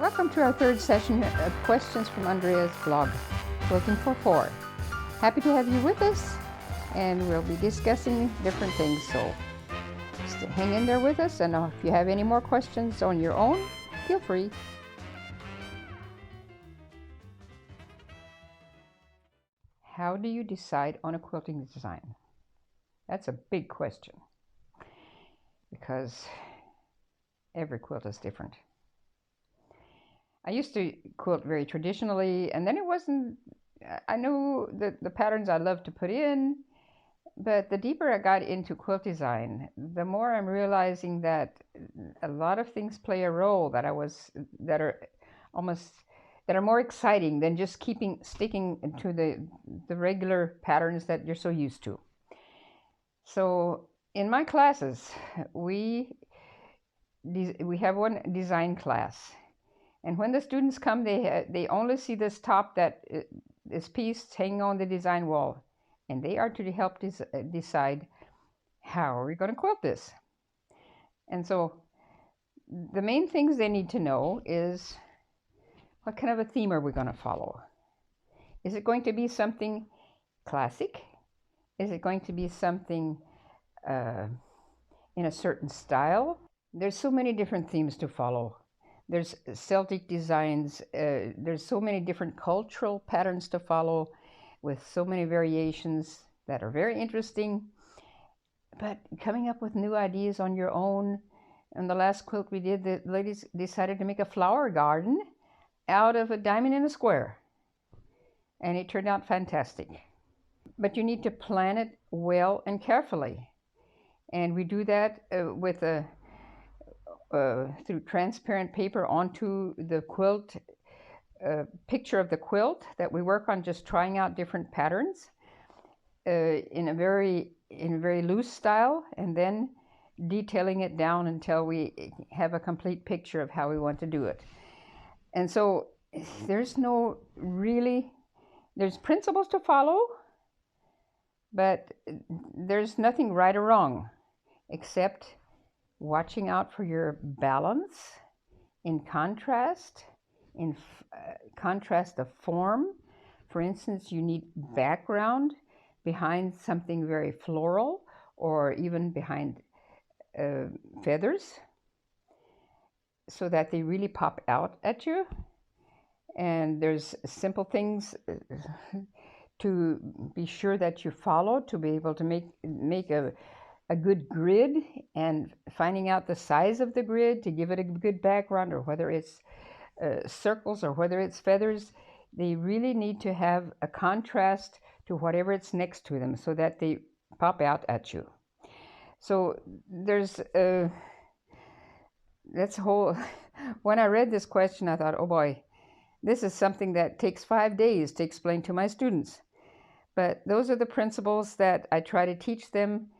Welcome to our third session of questions from Andrea's blog, Quiltingfor4. Happy to have you with us, and we'll be discussing different things, so hang in there with us, and if you have any more questions on your own, feel free. How do you decide on a quilting design? That's a big question, because every quilt is different. I used to quilt very traditionally, and then I knew the patterns I loved to put in, but the deeper I got into quilt design, the more I'm realizing that a lot of things play a role that are more exciting than just sticking to the regular patterns that you're so used to. So in my classes, we have one design class. And when the students come, they only see this top, this piece hanging on the design wall, and they are to help decide how are we going to quilt this. And so the main things they need to know is what kind of a theme are we going to follow? Is it going to be something classic? Is it going to be something in a certain style? There's so many different themes to follow. There's Celtic designs, there's so many different cultural patterns to follow with so many variations that are very interesting, but coming up with new ideas on your own. In the last quilt we did, the ladies decided to make a flower garden out of a diamond and a square, and it turned out fantastic. But you need to plan it well and carefully, and we do that through transparent paper onto the quilt, picture of the quilt that we work on, just trying out different patterns in a very loose style, and then detailing it down until we have a complete picture of how we want to do it. And so there's principles to follow, but there's nothing right or wrong, except watching out for your balance in contrast, contrast of form. For instance, you need background behind something very floral, or even behind feathers, so that they really pop out at you. And there's simple things to be sure that you follow to be able to make a good grid, and finding out the size of the grid to give it a good background, or whether it's circles or whether it's feathers. They really need to have a contrast to whatever it's next to them, so that they pop out at you. So there's that's whole. When I read this question, I thought, oh boy, this is something that takes 5 days to explain to my students. But those are the principles that I try to teach them.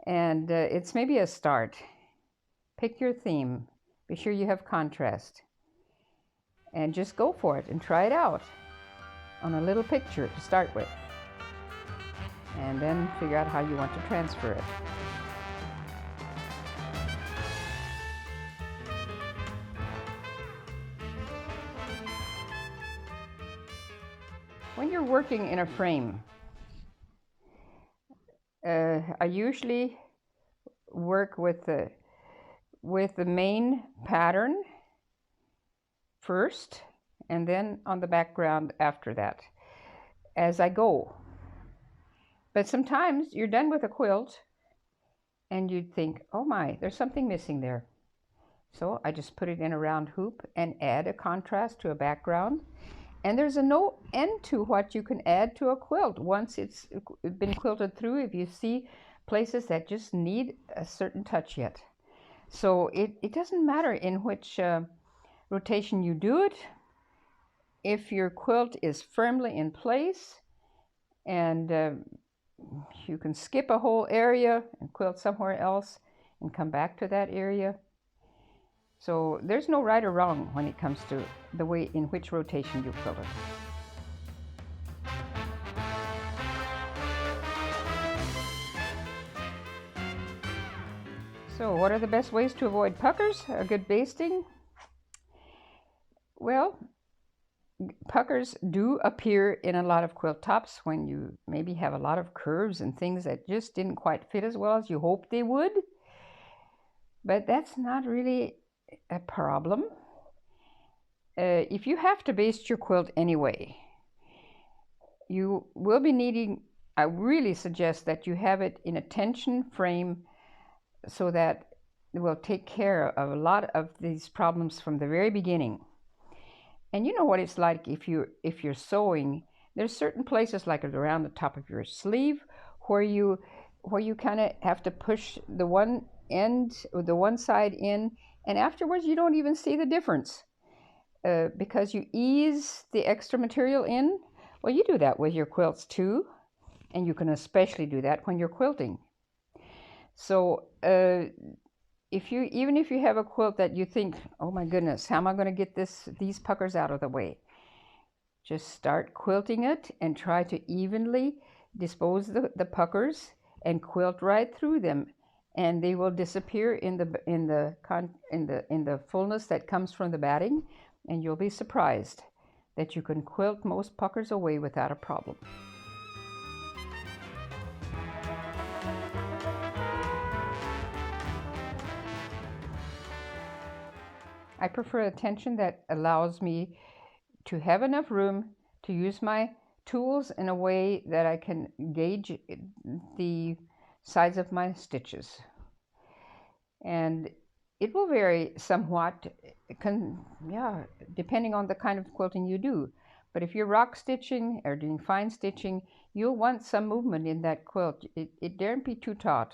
And it's maybe a start. Pick your theme. Be sure you have contrast. And just go for it and try it out on a little picture to start with. And then figure out how you want to transfer it. When you're working in a frame, I usually work with the main pattern first, and then on the background after that, as I go. But sometimes you're done with a quilt, and you'd think, oh my, there's something missing there. So I just put it in a round hoop and add a contrast to a background. And there's no end to what you can add to a quilt once it's been quilted through, if you see places that just need a certain touch yet. So it doesn't matter in which rotation you do it. If your quilt is firmly in place, and you can skip a whole area and quilt somewhere else and come back to that area. So there's no right or wrong when it comes to the way in which rotation you quilt it. So what are the best ways to avoid puckers? A good basting? Well, puckers do appear in a lot of quilt tops when you maybe have a lot of curves and things that just didn't quite fit as well as you hoped they would. But that's not really a problem. If you have to baste your quilt anyway, you will be needing, I really suggest that you have it in a tension frame so that it will take care of a lot of these problems from the very beginning. And you know what it's like if you're sewing. There's certain places like around the top of your sleeve where you kind of have to push the one end or the one side in, and afterwards you don't even see the difference because you ease the extra material in. Well, you do that with your quilts too, and you can especially do that when you're quilting. So even if you have a quilt that you think, oh my goodness, how am I going to get these puckers out of the way? Just start quilting it and try to evenly dispose the puckers and quilt right through them, and they will disappear in the fullness that comes from the batting, and you'll be surprised that you can quilt most puckers away without a problem. I prefer a tension that allows me to have enough room to use my tools in a way that I can gauge the size of my stitches. And it will vary somewhat, depending on the kind of quilting you do. But if you're rock stitching or doing fine stitching, you'll want some movement in that quilt. It daren't be too taut.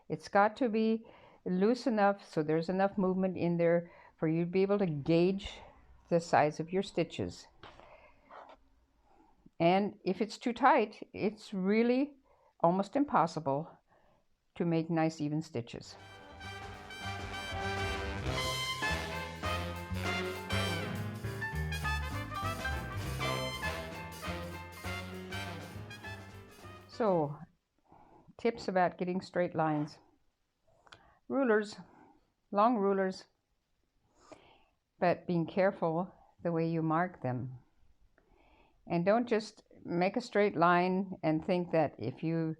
It's got to be loose enough so there's enough movement in there for you to be able to gauge the size of your stitches. And if it's too tight, it's really almost impossible to make nice even stitches. So, tips about getting straight lines. Rulers, long rulers, but being careful the way you mark them. And don't just make a straight line and think that if you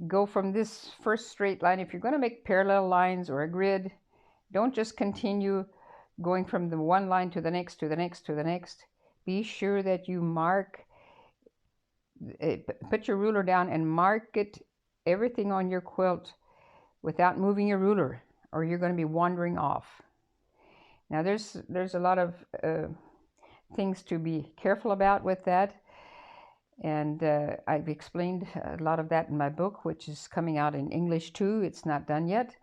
go from this first straight line, if you're going to make parallel lines or a grid, don't just continue going from the one line to the next, to the next, to the next. Be sure that you mark, put your ruler down and mark everything on your quilt without moving your ruler, or you're going to be wandering off. Now there's a lot of things to be careful about with that, and I've explained a lot of that in my book, which is coming out in English too. It's not done yet,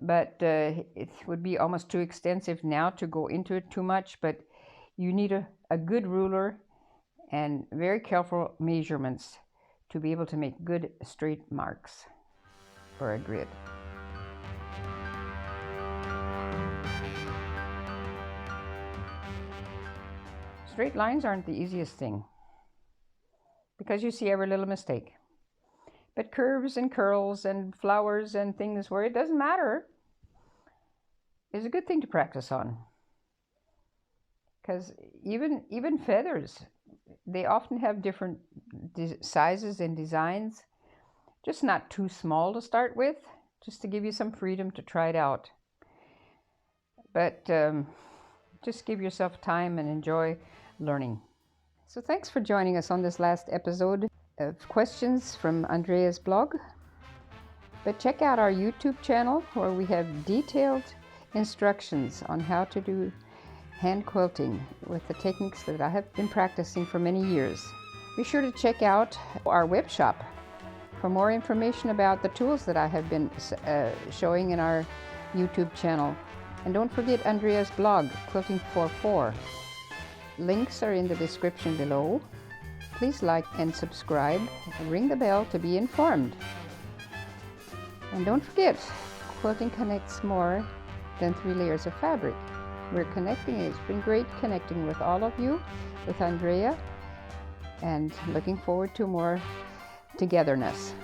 but it would be almost too extensive now to go into it too much. But you need a good ruler and very careful measurements to be able to make good straight marks for a grid. Straight lines aren't the easiest thing because you see every little mistake. But curves and curls and flowers and things where it doesn't matter is a good thing to practice on. Because even feathers, they often have different sizes and designs. Just not too small to start with, just to give you some freedom to try it out. But just give yourself time and enjoy learning. So thanks for joining us on this last episode of questions from Andrea's blog. But check out our YouTube channel where we have detailed instructions on how to do hand quilting with the techniques that I have been practicing for many years. Be sure to check out our web shop for more information about the tools that I have been showing in our YouTube channel. And don't forget Andrea's blog, Quiltingfor4. Links are in the description below. Please like and subscribe and ring the bell to be informed. And don't forget, quilting connects more than 3 layers of fabric. We're connecting. It's been great connecting with all of you, with Andrea, and looking forward to more togetherness.